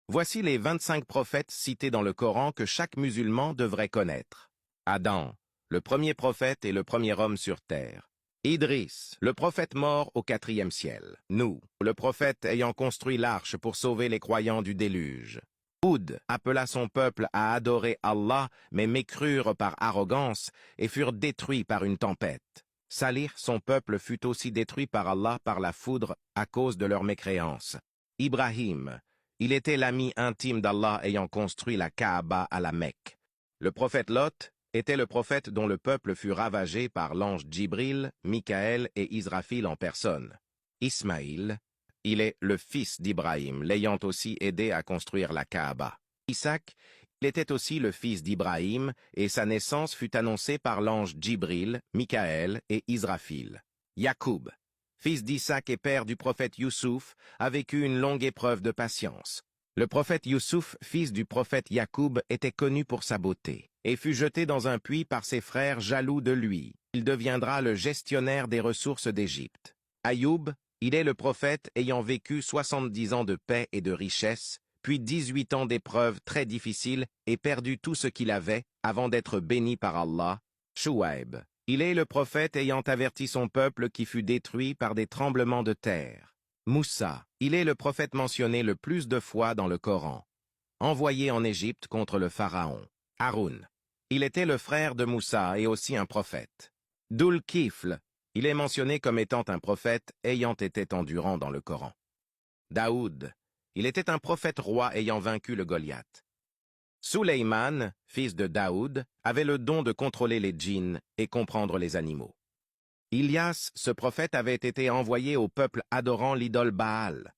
Voici les 25 prophètes cités dans le Coran que chaque musulman devrait connaître. Adam, le premier prophète et le premier homme sur terre. Idris, le prophète mort au 4e ciel. Nous, le prophète ayant construit l'arche pour sauver les croyants du déluge. Houd appela son peuple à adorer Allah, mais mécrurent par arrogance et furent détruits par une tempête. Salih, son peuple, fut aussi détruit par Allah par la foudre à cause de leur mécréance. Ibrahim, il était l'ami intime d'Allah ayant construit la Kaaba à la Mecque. Le prophète Lot était le prophète dont le peuple fut ravagé par l'ange Djibril, Mikaël et Israfil en personne. Ismaïl, il est le fils d'Ibrahim, l'ayant aussi aidé à construire la Kaaba. Isaac, il était aussi le fils d'Ibrahim, et sa naissance fut annoncée par l'ange Djibril, Mikaël et Israfil. Yacoub, fils d'Isaac et père du prophète Youssouf, a vécu une longue épreuve de patience. Le prophète Youssouf, fils du prophète Yacoub, était connu pour sa beauté, et fut jeté dans un puits par ses frères jaloux de lui. Il deviendra le gestionnaire des ressources d'Égypte. Ayoub, il est le prophète ayant vécu 70 ans de paix et de richesse, puis 18 ans d'épreuves très difficiles et perdu tout ce qu'il avait avant d'être béni par Allah. Chouaib, il est le prophète ayant averti son peuple qui fut détruit par des tremblements de terre. Moussa, il est le prophète mentionné le plus de fois dans le Coran, envoyé en Égypte contre le pharaon. Haroun, il était le frère de Moussa et aussi un prophète. Dhul-Kifl, il est mentionné comme étant un prophète ayant été endurant dans le Coran. Daoud, il était un prophète roi ayant vaincu le Goliath. Souleyman, fils de Daoud, avait le don de contrôler les djinns et comprendre les animaux. Ilias, ce prophète, avait été envoyé au peuple adorant l'idole Baal.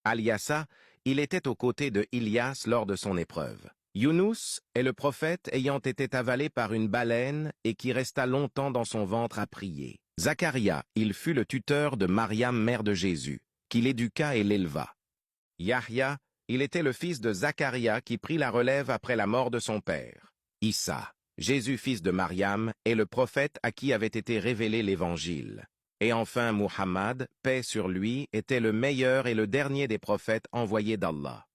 Aliassa, il était aux côtés de Ilias lors de son épreuve. Younous est le prophète ayant été avalé par une baleine et qui resta longtemps dans son ventre à prier. Zacharia, il fut le tuteur de Mariam, mère de Jésus, qui l'éduqua et l'éleva. Yahya, il était le fils de Zacharia qui prit la relève après la mort de son père. Issa, Jésus fils de Mariam, est le prophète à qui avait été révélé l'Évangile. Et enfin Muhammad, paix sur lui, était le meilleur et le dernier des prophètes envoyés d'Allah.